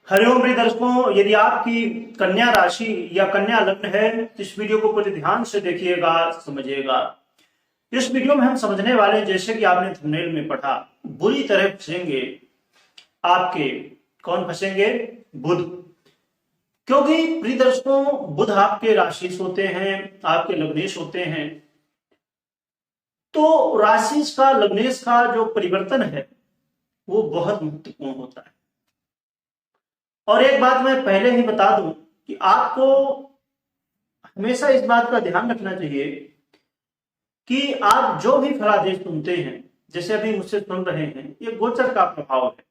हरिओम प्रिय दर्शकों, यदि आपकी कन्या राशि या कन्या लग्न है तो इस वीडियो को पूरे ध्यान से देखिएगा, समझिएगा। इस वीडियो में हम समझने वाले, जैसे कि आपने थंबनेल में पढ़ा, बुरी तरह फंसेंगे आपके। कौन फंसेंगे? बुध। क्योंकि प्रिय दर्शकों, बुध आपके राशि होते हैं, आपके लग्नेश होते हैं। तो राशि का, लग्नेश का जो परिवर्तन है वो बहुत महत्वपूर्ण होता है। और एक बात मैं पहले ही बता दूं कि आपको हमेशा इस बात का ध्यान रखना चाहिए कि आप जो भी फलादेश सुनते हैं, जैसे अभी मुझसे सुन रहे हैं, ये गोचर का प्रभाव है।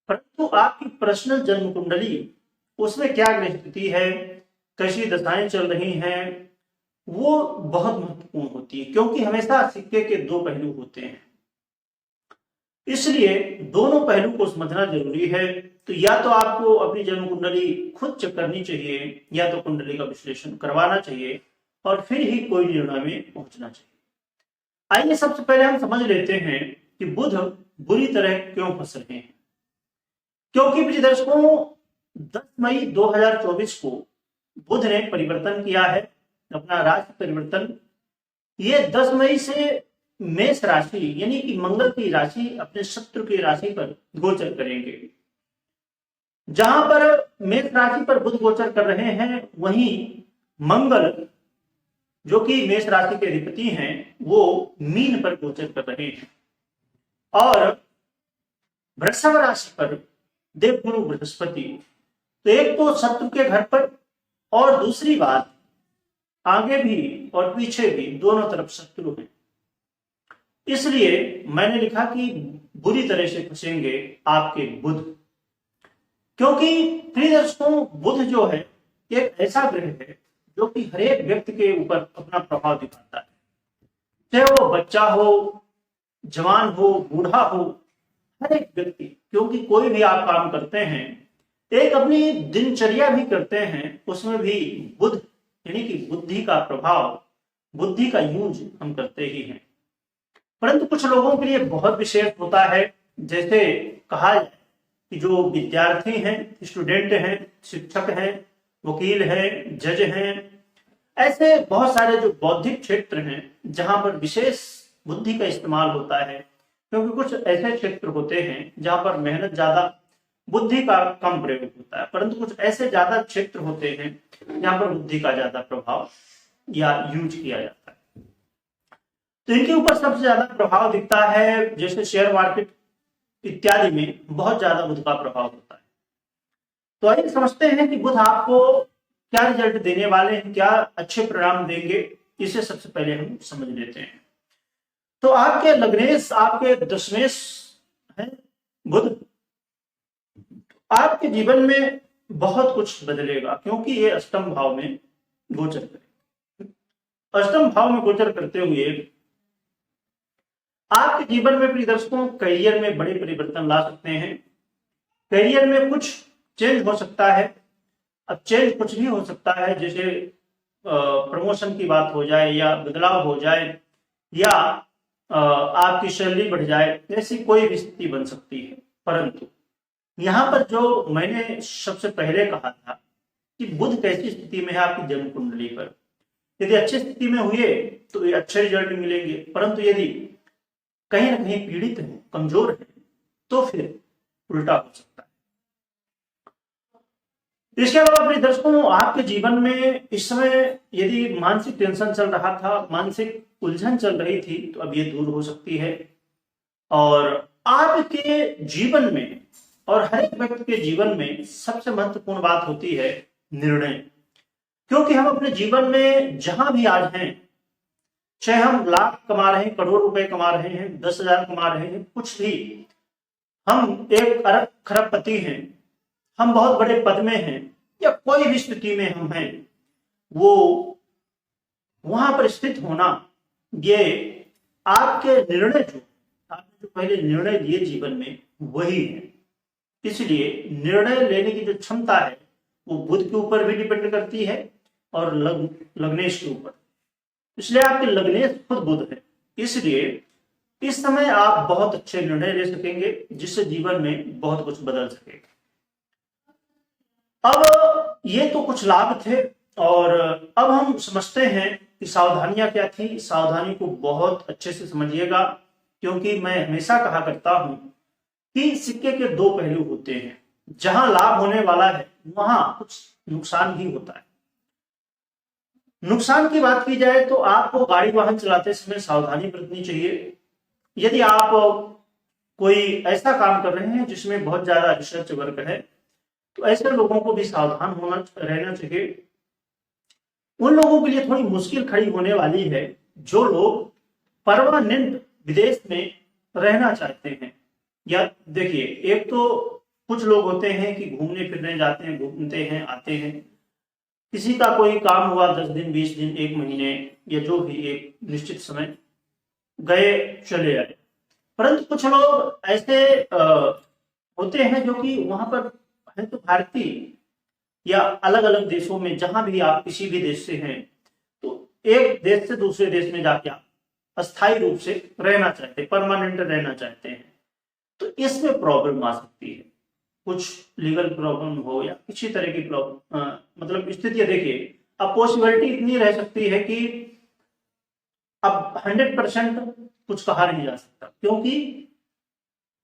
परंतु आपकी पर्सनल जन्म कुंडली, उसमें क्या ग्रह स्थिति है, कैसी दशाएं चल रही हैं, वो बहुत महत्वपूर्ण होती है। क्योंकि हमेशा सिक्के के दो पहलू होते हैं, इसलिए दोनों पहलू को समझना जरूरी है। तो या तो आपको अपनी जन्म कुंडली खुद चेक करनी चाहिए, या तो कुंडली का विश्लेषण करवाना चाहिए और फिर ही कोई निर्णय में पहुंचना चाहिए। आइए सबसे पहले हम समझ लेते हैं कि बुध बुरी तरह क्यों फंस रहे हैं। क्योंकि प्रिय दर्शकों, 10 मई 2024 को बुध ने परिवर्तन किया है, अपना राशि परिवर्तन। ये 10 मई से मेष राशि यानी कि मंगल की राशि अपने शत्रु की राशि पर गोचर करेंगे। जहां पर मेष राशि पर बुध गोचर कर रहे हैं, वहीं मंगल जो कि मेष राशि के अधिपति हैं, वो मीन पर गोचर कर रहे हैं। और वृषभ राशि पर देवगुरु बृहस्पति, तो एक तो शत्रु के घर पर, और दूसरी बात आगे भी और पीछे भी दोनों तरफ शत्रु हैं। इसलिए मैंने लिखा कि बुरी तरह से फंसेंगे आपके बुध। क्योंकि प्रिय दर्शकों, बुध जो है एक ऐसा ग्रह है जो कि हर एक व्यक्ति के ऊपर अपना प्रभाव दिखाता है। चाहे वो बच्चा हो, जवान हो, बूढ़ा हो, हर एक व्यक्ति। क्योंकि कोई भी आप काम करते हैं, एक अपनी दिनचर्या भी करते हैं, उसमें भी बुध यानी कि बुद्धि का प्रभाव, बुद्धि का यूज हम करते ही हैं। परंतु कुछ लोगों के लिए बहुत विशेष होता है। जैसे कहा जाए कि जो विद्यार्थी हैं, स्टूडेंट हैं, शिक्षक हैं, वकील हैं, जज हैं, ऐसे बहुत सारे जो बौद्धिक क्षेत्र हैं जहां पर विशेष बुद्धि का इस्तेमाल होता है। क्योंकि कुछ ऐसे क्षेत्र होते हैं जहां पर मेहनत ज्यादा, बुद्धि का कम प्रयोग होता है। परंतु कुछ ऐसे ज्यादा क्षेत्र होते हैं जहां पर बुद्धि का ज्यादा प्रभाव या यूज किया जाता है। तो इनके ऊपर सबसे ज्यादा प्रभाव दिखता है, जैसे शेयर मार्केट इत्यादि में बहुत ज्यादा बुध का प्रभाव होता है। तो आइए समझते हैं कि बुध आपको क्या रिजल्ट देने वाले हैं, क्या अच्छे परिणाम देंगे, इसे सबसे पहले हम समझ लेते हैं। तो आपके लग्नेश, आपके दशमेश है बुध, आपके जीवन में बहुत कुछ बदलेगा। क्योंकि ये अष्टम भाव में गोचर करेगा। अष्टम भाव में गोचर करते हुए आपके जीवन में प्रिय दर्शकों, करियर में बड़े परिवर्तन ला सकते हैं। करियर में कुछ चेंज हो सकता है। अब चेंज कुछ भी हो सकता है, जैसे प्रमोशन की बात हो जाए, या बदलाव हो जाए, या आपकी सैलरी बढ़ जाए, ऐसी कोई भी स्थिति बन सकती है। परंतु यहाँ पर जो मैंने सबसे पहले कहा था कि बुध कैसी स्थिति में है आपकी जन्म कुंडली पर, यदि अच्छी स्थिति में हुए तो ये अच्छे रिजल्ट मिलेंगे। परंतु यदि कहीं ना कहीं पीड़ित है, कमजोर है, तो फिर उल्टा हो सकता है। इसके अलावा अपने दर्शकों, आपके जीवन में इस समय यदि मानसिक टेंशन चल रहा था, मानसिक उलझन चल रही थी, तो अब ये दूर हो सकती है। और आपके जीवन में और हर एक व्यक्ति के जीवन में सबसे महत्वपूर्ण बात होती है निर्णय। क्योंकि हम अपने जीवन में जहां भी आज हैं, चाहे हम लाख कमा रहे हैं, करोड़ रुपए कमा रहे हैं, 10,000 कमा रहे हैं, कुछ भी, हम एक अरब खरबपति हैं, हम बहुत बड़े पद में हैं, या कोई भी स्थिति में हम हैं, वो वहां पर स्थित होना, ये आपके निर्णय, जो आपने जो पहले निर्णय लिए जीवन में, वही है। इसलिए निर्णय लेने की जो क्षमता है वो बुध के ऊपर भी डिपेंड करती है और लग्नेश के ऊपर। इसलिए आपके लग्नेश खुद बुध है। इसलिए इस समय आप बहुत अच्छे निर्णय ले सकेंगे, जिससे जीवन में बहुत कुछ बदल सकेगा। अब ये तो कुछ लाभ थे, और अब हम समझते हैं कि सावधानियां क्या थी। सावधानी को बहुत अच्छे से समझिएगा, क्योंकि मैं हमेशा कहा करता हूं कि सिक्के के दो पहलू होते हैं। जहां लाभ होने वाला है वहां कुछ नुकसान भी होता है। नुकसान की बात की जाए तो आपको गाड़ी वाहन चलाते समय सावधानी बरतनी चाहिए। यदि आप कोई ऐसा काम कर रहे हैं जिसमें बहुत ज्यादा रिसर्च वर्क है, तो ऐसे लोगों को भी सावधान होना रहना चाहिए। उन लोगों के लिए थोड़ी मुश्किल खड़ी होने वाली है जो लोग परमानेंट विदेश में रहना चाहते हैं। या देखिए, एक तो कुछ लोग होते हैं कि घूमने फिरने जाते हैं, घूमते हैं, आते हैं, किसी का कोई काम हुआ 10 दिन, 20 दिन, 1 महीने, या जो भी एक निश्चित समय गए चले आए। परंतु कुछ लोग ऐसे होते हैं जो कि वहां पर है तो भारतीय या अलग अलग देशों में, जहां भी आप किसी भी देश से हैं, तो एक देश से दूसरे देश में जाके आप अस्थायी रूप से रहना चाहते हैं, परमानेंट रहना चाहते हैं। तो इसमें प्रॉब्लम आ सकती है, कुछ लीगल प्रॉब्लम हो या किसी तरह की प्रॉब्लम, मतलब स्थिति। देखिए, अब पॉसिबिलिटी इतनी रह सकती है कि अब 100% कुछ कहा नहीं जा सकता, क्योंकि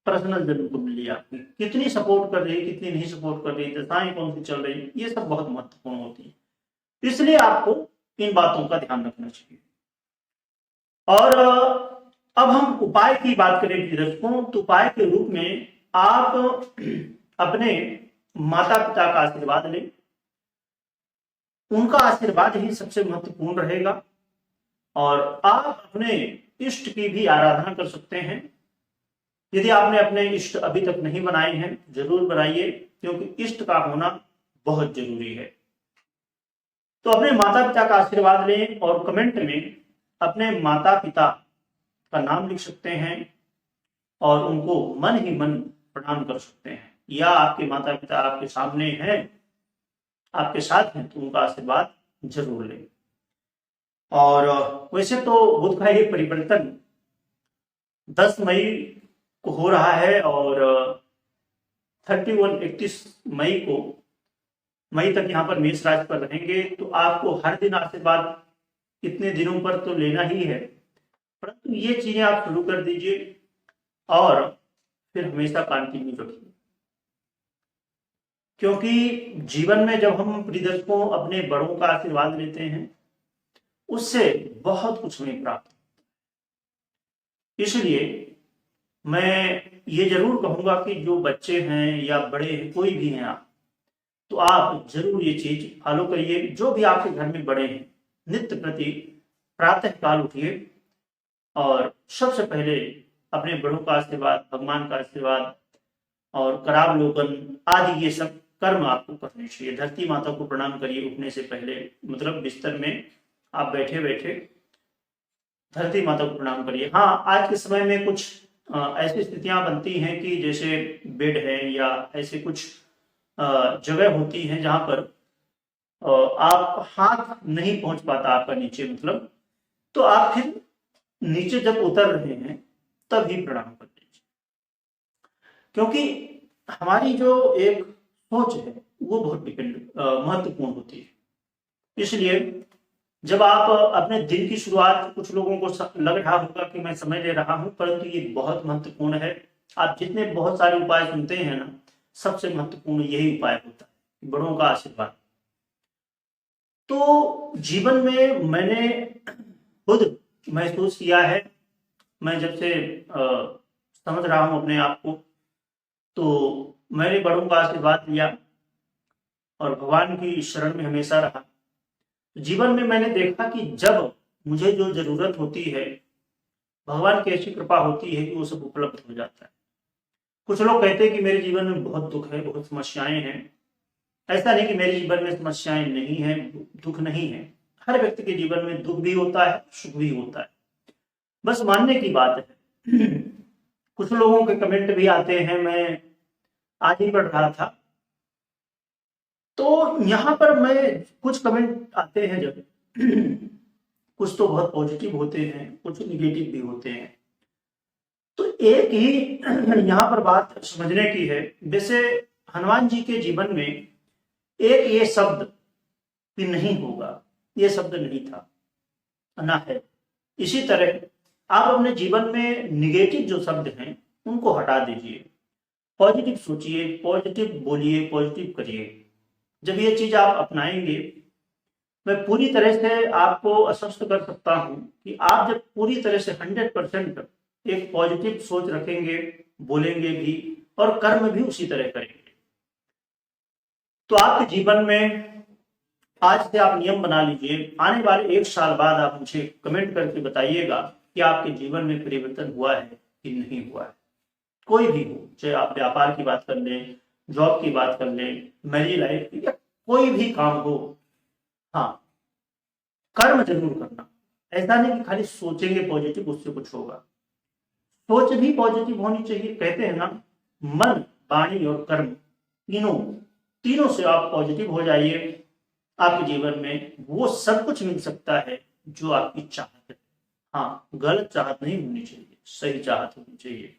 पर्सनल जन्म कुंडली आपकी कितनी सपोर्ट कर रही है, कितनी नहीं सपोर्ट कर रही है, दशाएं कौन सी चल रही है, ये सब बहुत महत्वपूर्ण होती है। इसलिए आपको इन बातों का ध्यान रखना चाहिए। और अब हम उपाय की बात करें दर्शकों, तो उपाय के रूप में आप अपने माता पिता का आशीर्वाद लें। उनका आशीर्वाद ही सबसे महत्वपूर्ण रहेगा। और आप अपने इष्ट की भी आराधना कर सकते हैं। यदि आपने अपने इष्ट अभी तक नहीं बनाए हैं, जरूर बनाइए, क्योंकि इष्ट का होना बहुत जरूरी है। तो अपने माता पिता का आशीर्वाद लें और कमेंट में अपने माता पिता का नाम लिख सकते हैं और उनको मन ही मन प्रणाम कर सकते हैं। या आपके माता पिता आपके सामने हैं, आपके साथ हैं, तो उनका आशीर्वाद जरूर लें। और वैसे तो बुध का ये परिवर्तन 10 मई को हो रहा है, और 31 मई को मई तक यहाँ पर मेष राशि पर रहेंगे। तो आपको हर दिन आशीर्वाद इतने दिनों पर तो लेना ही है, परंतु ये चीजें आप शुरू कर दीजिए और फिर हमेशा कंटिन्यू रखिए। क्योंकि जीवन में जब हम प्रियदर्शकों अपने बड़ों का आशीर्वाद लेते हैं, उससे बहुत कुछ हमें प्राप्त होता है। इसलिए मैं ये जरूर कहूंगा कि जो बच्चे हैं या बड़े हैं, कोई भी हैं आप, तो आप जरूर ये चीज फॉलो करिए। जो भी आपके घर में बड़े हैं, नित्य प्रति प्रातः काल उठिए और सबसे पहले अपने बड़ों का आशीर्वाद, भगवान का आशीर्वाद और करावलोकन आदि ये सब कर्म आपको करने चाहिए। धरती माता को प्रणाम करिए उठने से पहले, मतलब बिस्तर में आप बैठे बैठे धरती माता को प्रणाम करिए। हाँ, आज के समय में कुछ ऐसी स्थितियां बनती हैं कि जैसे बेड है या ऐसे कुछ जगह होती हैं जहां पर आप हाथ नहीं पहुंच पाता आपका नीचे, मतलब, तो आप फिर नीचे जब उतर रहे हैं तब ही प्रणाम कर लीजिए। क्योंकि हमारी जो एक सोच है वो बहुत महत्वपूर्ण होती है। इसलिए जब आप अपने दिन की शुरुआत, कुछ लोगों को लग रहा होगा कि मैं समय ले रहा हूं, परंतु ये बहुत महत्वपूर्ण है। आप जितने बहुत सारे उपाय सुनते हैं ना, सबसे महत्वपूर्ण यही उपाय होता है, बड़ों का आशीर्वाद। तो जीवन में मैंने खुद महसूस किया है, मैं जब से समझ रहा हूं अपने आप को, तो मैंने बड़ों का आशीर्वाद लिया और भगवान की शरण में हमेशा रहा। जीवन में मैंने देखा कि जब मुझे जो जरूरत होती है, भगवान की ऐसी कृपा होती है कि वो सब उपलब्ध हो जाता है। कुछ लोग कहते हैं कि मेरे जीवन में बहुत दुख है, बहुत समस्याएं हैं। ऐसा नहीं कि मेरे जीवन में समस्याएं नहीं है, दुख नहीं है। हर व्यक्ति के जीवन में दुख भी होता है, सुख भी होता है, बस मानने की बात है। कुछ लोगों के कमेंट भी आते हैं, मैं आज ही पढ़ रहा था, तो यहां पर मैं कुछ कमेंट आते हैं जब, कुछ तो बहुत पॉजिटिव होते हैं, कुछ निगेटिव भी होते हैं। तो एक ही यहाँ पर बात समझने की है। जैसे हनुमान जी के जीवन में एक ये शब्द कि नहीं होगा, ये शब्द नहीं था, ना है। इसी तरह आप अपने जीवन में निगेटिव जो शब्द हैं उनको हटा दीजिए, पॉजिटिव सोचिए, पॉजिटिव बोलिए, पॉजिटिव करिए। जब ये चीज आप अपनाएंगे, मैं पूरी तरह से आपको आश्वस्त कर सकता हूं कि आप जब पूरी तरह से 100% एक पॉजिटिव सोच रखेंगे, बोलेंगे भी और कर्म भी उसी तरह करेंगे, तो आपके जीवन में आज से आप नियम बना लीजिए, आने वाले 1 साल बाद आप मुझे कमेंट करके बताइएगा कि आपके जीवन में परिवर्तन हुआ है कि नहीं हुआ है। कोई भी हो, चाहे आप व्यापार की बात कर लें, जॉब की बात कर लें, मैरिज लाइफ की, या कोई भी काम हो, हाँ, कर्म जरूर करना। ऐसा नहीं कि खाली सोचेंगे पॉजिटिव उससे कुछ होगा, सोच भी पॉजिटिव होनी चाहिए। कहते हैं ना, मन, वाणी और कर्म तीनों तीनों से आप पॉजिटिव हो जाइए, आपके जीवन में वो सब कुछ मिल सकता है जो आपकी चाहत है। हाँ, गलत चाहत नहीं होनी चाहिए, सही चाहत होनी चाहिए।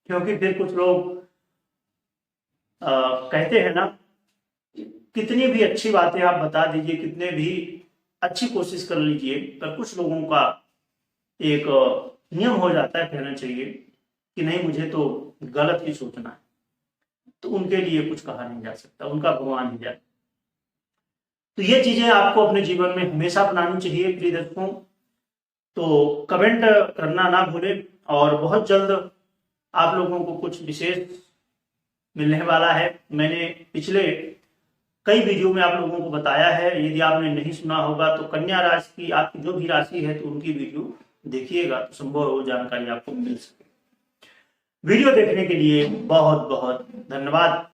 क्योंकि फिर कुछ लोग कहते हैं ना, कितनी भी अच्छी बातें आप बता दीजिए, कितने भी अच्छी कोशिश कर लीजिए, पर कुछ लोगों का एक नियम हो जाता है, कहना चाहिए कि नहीं, मुझे तो गलत ही सोचना है, तो उनके लिए कुछ कहा नहीं जा सकता, उनका भगवान ही जाए। तो ये चीजें आपको अपने जीवन में हमेशा अपनानी चाहिए प्रिय दर्शकों। तो कमेंट करना ना भूलें, और बहुत जल्द आप लोगों को कुछ विशेष मिलने वाला है। मैंने पिछले कई वीडियो में आप लोगों को बताया है, यदि आपने नहीं सुना होगा तो कन्या राशि की आपकी जो भी राशि है तो उनकी वीडियो देखिएगा, तो संभव हो जानकारी आपको मिल सके। वीडियो देखने के लिए बहुत बहुत धन्यवाद।